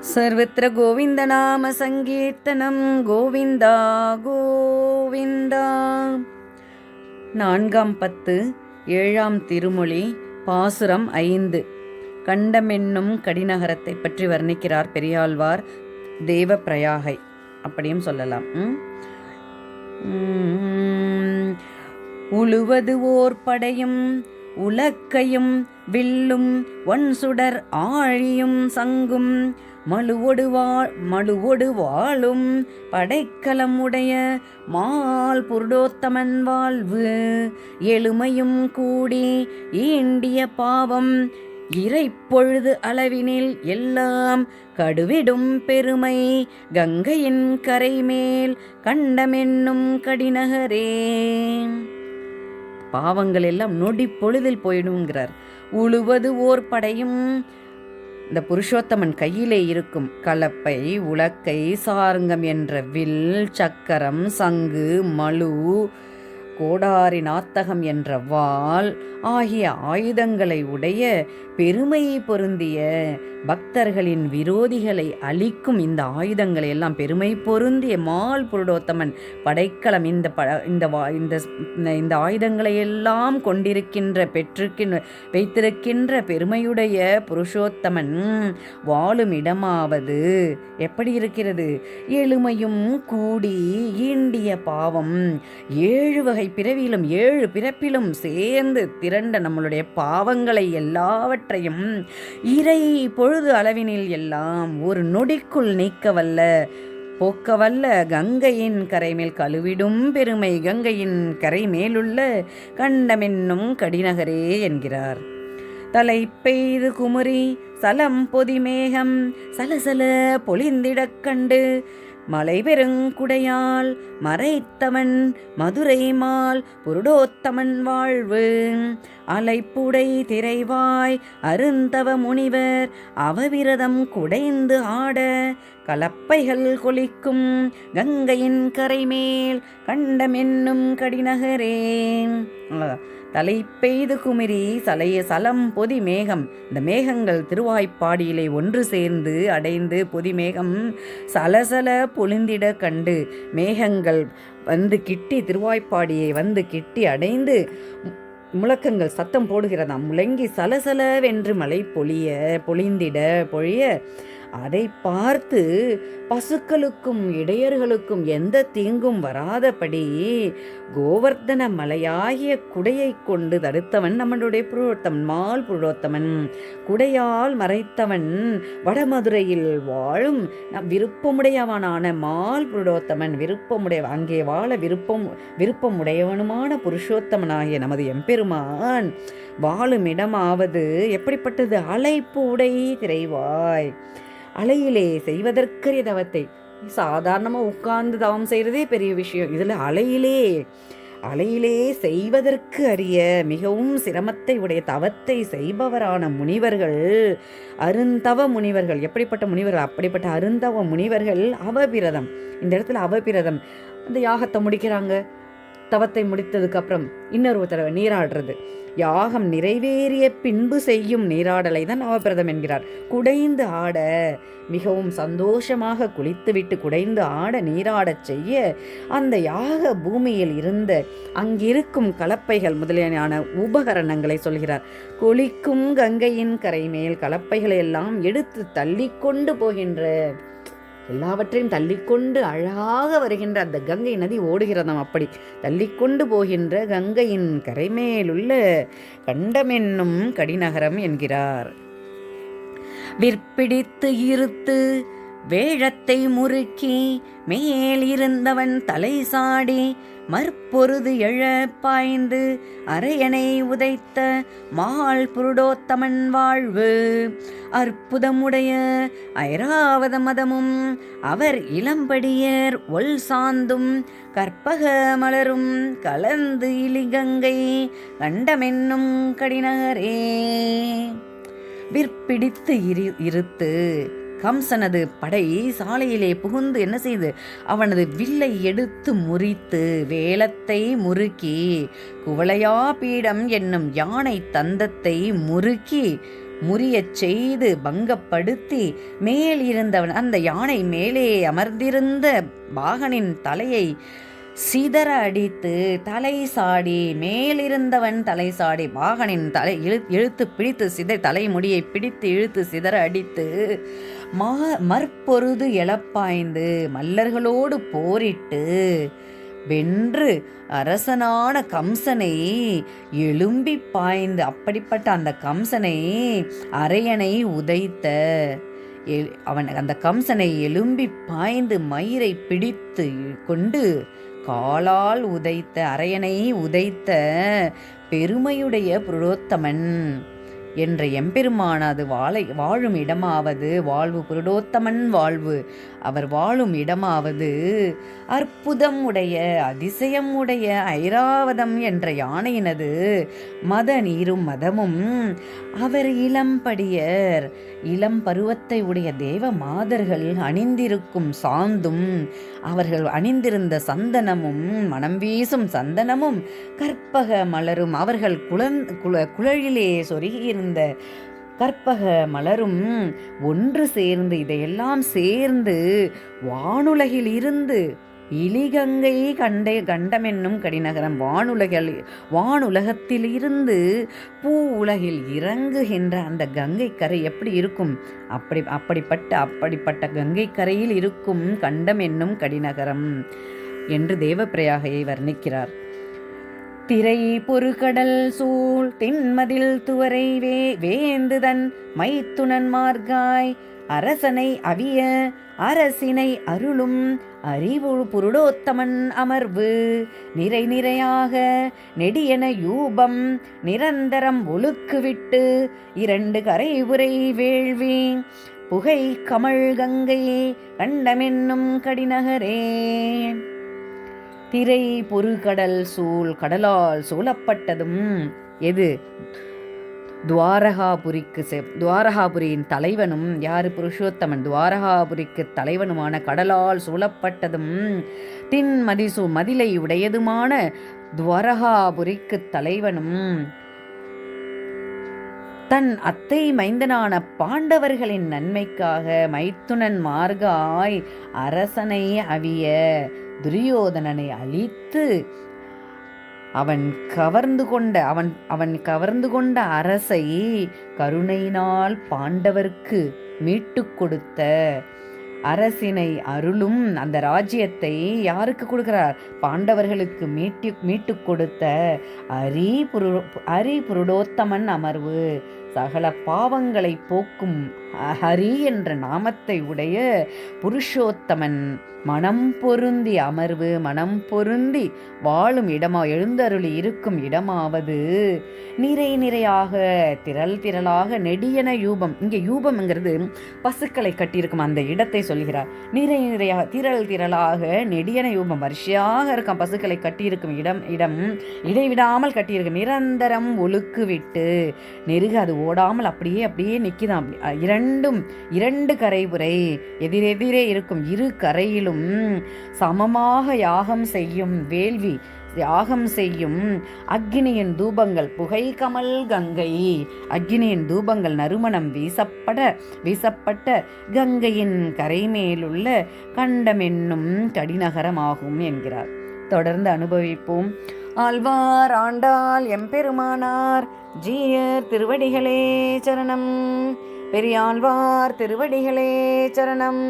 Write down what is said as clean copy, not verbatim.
सर्वत्र गोविन्दनामसङ्कीर्तनं गोविन्दा गोविन्दा. 4ஆம் பத்து 7ஆம் திருமொழி பாசுரம் 5. கண்டமென்னும் கடிநகரத்தை பற்றி வர்ணிக்கிறார் பெரியாழ்வார். தேவ பிரயாகை அப்படியும் சொல்லலாம். உழுவது ஓர் படையும் உலக்கையும் வில்லும் ஒன்சுடர் ஆழியும் சங்கும் மழுவொடு வாழும் படைக்கலம் உடைய மால் புருடோத்தமன் வாழ்வு எழுமையும் கூடி ஈண்டிய பாவம் இறைப்பொழுது அளவினில் எல்லாம் கடுவிடும் பெருமை கங்கையின் கரைமேல் கண்டமென்னும் கடிநகரே. பாவங்கள் எல்லாம் நொடி பொழுதில் போயிடுங்கிறார். உழுவது ஓர் படையும், இந்த புருஷோத்தமன் கையிலே இருக்கும் கலப்பை, உலக்கை, சார்ங்கம் என்ற வில், சக்கரம், சங்கு, மழு, கோடாரி நாத்தகம் என்ற வாள் ஆகிய ஆயுதங்களை உடைய பெருமை பொருந்திய பக்தர்களின் விரோதிகளை அழிக்கும் இந்த ஆயுதங்களை எல்லாம் பெருமை பொருந்திய மால் புருடோத்தமன் படைக்கலம் இந்த ஆயுதங்களை எல்லாம் கொண்டிருக்கின்ற வைத்திருக்கின்ற பெருமையுடைய புருஷோத்தமன் வாழும் இடமாவது எப்படி இருக்கிறது? எழுமையும் கூடி ஈண்டிய பாவம் 7 வகை பிறவியிலும் 7 பிறப்பிலும் சேர்ந்து திரண்ட நம்மளுடைய பாவங்களை எல்லாவற்றையும் இறை பொழுது அளவினில் எல்லாம் ஒரு நொடிக்குள் நீக்கவல்ல போக்கவல்ல கங்கையின் கரைமேல் கழுவிடும் பெருமை கங்கையின் கரை மேலுள்ள கண்டமென்னும் கடிநகரே என்கிறார். தலை பெய்து குமுறி சலம் பொதிமேகம் சலசல பொழிந்திடக் கண்டு மலை பெருங்குடையால் மறைத்தவன் மதுரை மால் புருடோத்தமன் வாழ்வு அலைப்புடை திரைவாய் அருந்தவ முனிவர் அவவிரதம் குடைந்து ஆட கலப்பைகள் கொலிக்கும் கங்கையின் கரைமேல் கண்டமென்னும் கடிநகரே. தலை பெய்து குமிரி சலம் பொதி மேகம், இந்த மேகங்கள் திருவாய்ப்பாடியிலே ஒன்று சேர்ந்து அடைந்து பொதி மேகம் சலசல பொழிந்திட கண்டு, மேகங்கள் வந்து கிட்டி திருவாய்ப்பாடியை வந்து கிட்டி அடைந்து முழக்கங்கள் சத்தம் போடுகிறதாம். முழங்கி சலசலவென்று மழை பொழிய அதை பார்த்து பசுக்களுக்கும் இடையர்களுக்கும் எந்த தீங்கும் வராதபடி கோவர்த்தன மலையாகிய குடையை கொண்டு தடுத்தவன் நம்மளுடைய புருடோத்தமன் மால் புருடோத்தமன். குடையால் மறைத்தவன் வடமதுரையில் வாழும் விருப்பமுடையவனான மால் புருடோத்தமன். அங்கே வாழ விருப்பமுடையவனுமான புருஷோத்தமனாகிய நமது எம்பெருமான் வாழும் இடமாவது எப்படிப்பட்டது? அலைப்பு உடை திரைவாய், அலையிலே செய்வதற்கரிய தவத்தை சாதாரணமாக உட்கார்ந்து தவம் செய்கிறதே பெரிய விஷயம். இதில் அலையிலே செய்வதற்கு அரிய மிகவும் சிரமத்தை உடைய தவத்தை செய்பவரான முனிவர்கள், அருந்தவ முனிவர்கள். எப்படிப்பட்ட முனிவர்கள்? அப்படிப்பட்ட அருந்தவ முனிவர்கள் அவபிரதம். இந்த இடத்துல அவபிரதம், அந்த யாகத்தை முடிக்கிறாங்க, தவத்தை முடித்ததுக்கப்புறம் இன்னொரு தடவை நீராடுறது, யாகம் நிறைவேறிய பின்பு செய்யும் நீராடலை தான் நவபிரதம் என்கிறார். குடைந்து ஆட, மிகவும் சந்தோஷமாக குளித்துவிட்டு குடைந்து ஆட நீராடச் செய்ய அந்த யாக பூமியில் இருந்த அங்கிருக்கும் கலப்பைகள் முதலியான உபகரணங்களை சொல்கிறார். கொளிக்கும் கங்கையின் கரைமேல் கலப்பைகளை எல்லாம் எடுத்து தள்ளிக்கொண்டு போகின்ற, எல்லாவற்றையும் தள்ளிக்கொண்டு அழகாக வருகின்ற அந்த கங்கை நதி ஓடுகிறதாம். அப்படி தள்ளிக்கொண்டு போகின்ற கங்கையின் கரைமேலுள்ள கண்டமென்னும் கடிநகரம் என்கிறார். விற்பிடித்து இருத்து வேழத்தை முறுக்கி மேல் இருந்தவன் தலை சாடி மற்பொருது எழ பாய்ந்து அரையனை உதைத்த மால் புருடோத்தமன் வாழ்வு அற்புதமுடைய ஐராவத மதமும் அவர் இளம்படியர் ஒல் சாந்தும் கற்பக மலரும் கலந்து இலிகங்கை கண்டமென்னும் கடிநகரே. விற்பிடித்து இருத்து கம்சனது படை சாலையிலே புகுந்து என்ன செய்து அவனது வில்லை எடுத்து முறித்து வேலத்தை முறுக்கி குவளையா பீடம் என்னும் யானை தந்தத்தை முறுக்கி முறியச் செய்து பங்கப்படுத்தி மேல் இருந்தவன் அந்த யானை மேலே அமர்ந்திருந்த பாகனின் தலையை சிதற அடித்து தலை சாடி மேலிருந்தவன் தலை சாடி பாகனின் தலை இழுத்து பிடித்து தலைமுடியை பிடித்து இழுத்து சிதற அடித்து மற்பொருது எழப்பாய்ந்து மல்லர்களோடு போரிட்டு வென்று அரசனான கம்சனை எழும்பி பாய்ந்து அப்படிப்பட்ட அந்த கம்சனை அரையனை உதைத்த அவன் அந்த கம்சனை எழும்பி பாய்ந்து மயிரை பிடித்து கொண்டு காலால் உதைத்த அரையனை உதைத்த பெருமையுடைய புருடோத்தமன் என்ற எம்பெருமானது வாழும் இடமாவது வாழ்வு புருடோத்தமன் வாழ்வு அவர் வாழும் இடமாவது அற்புதம் உடைய அதிசயம் உடைய ஐராவதம் என்ற யானையினது மத நீரும் மதமும் அவர் இளம்படியர் இளம் பருவத்தை உடைய தேவ மாதர்கள் அணிந்திருக்கும் சாந்தும் அவர்கள் அணிந்திருந்த சந்தனமும் மனம் வீசும் சந்தனமும் கற்பக மலரும் அவர்கள் குழலிலே சொருகியிருந்த கற்பக மலரும் ஒன்று சேர்ந்து இதையெல்லாம் சேர்ந்து வானுலகில் இருந்து இலிகங்கை கண்டமென்னும் கடிநகரம் வானுலகத்தில் இருந்து பூ உலகில் இறங்குகின்ற அந்த கங்கை கரை எப்படி இருக்கும்? அப்படிப்பட்ட கங்கை கரையில் இருக்கும் கண்டம் என்னும் கடிநகரம் என்று தேவப்பிரயாகையை வர்ணிக்கிறார். திரை பொறுகடல் சூழ் திண்மதில் துவரை வேந்துதன் மைத்துனன் மார்காய் அரசனை அவிய அரசினை அருளும் அறிவு புருடோத்தமன் அமர்வு நிறையாக நெடியன யூபம் நிரந்தரம் ஒழுக்குவிட்டு 2 கரை உரை வேள்வி புகை கமழ் கங்கை கண்டமென்னும் கடிநகரே. திரை பொறுகடல் சூழ் கடலால் சூழப்பட்டதும் எது? துவாரகாபுரியின் தலைவனும் யாரு? புருஷோத்தமன். துவாரகாபுரிக்கு தலைவனுமான கடலால் சூழப்பட்டதும் மதிலை உடையதுமான துவாரகாபுரிக்கு தலைவனும் தன் அத்தை மைந்தனான பாண்டவர்களின் நன்மைக்காக மைத்துனன் மார்காய் அரசனை அவிய துரியோதனனை அழித்து அவன் கவர்ந்து கொண்ட அரசை கருணையினால் பாண்டவர்க்கு மீட்டு கொடுத்த அரசினை அருளும் அந்த ராஜ்யத்தை யாருக்கு கொடுக்கிறார்? பாண்டவர்களுக்கு மீட்டு கொடுத்த அரி புருடோத்தமன் அமர்வு சகல பாவங்களை போக்கும் ஹரி என்ற நாமத்தை உடைய புருஷோத்தமன் மனம் பொருந்தி அமர்வு மனம் பொருந்தி வாழும் இடமா எழுந்தருளி இருக்கும் இடமாவது நிறையாக திரளாக நெடியன யூபம். இங்கே யூபம்ங்கிறது பசுக்களை கட்டியிருக்கும் அந்த இடத்தை சொல்கிறார். நிறையாக திரளாக நெடியன யூபம் வரிசையாக இருக்கும் பசுக்களை கட்டியிருக்கும் இடம் இடைவிடாமல் கட்டியிருக்கும். நிரந்தரம் ஒழுக்கு விட்டு நெருக அது ஓடாமல் அப்படியே நிற்கிதான். 2 கரைபுரை எதிரெதிரே இருக்கும் 2 கரையிலும் சமமாக யாகம் செய்யும் வேள்வி யாகம் செய்யும் அக்னியின் தூபங்கள் புகை கமல் கங்கை அக்னியின் தூபங்கள் நறுமணம் வீசப்பட்ட கங்கையின் கரை மேலுள்ள கண்டமென்னும் கடிநகரமாகும் என்கிறார். தொடர்ந்து அனுபவிப்போம். ஆழ்வார் ஆண்டாள் எம்பெருமானார் ஜீயர் திருவடிகளே சரணம். பெரியாழ்வார் திருவடிகளே சரணம்.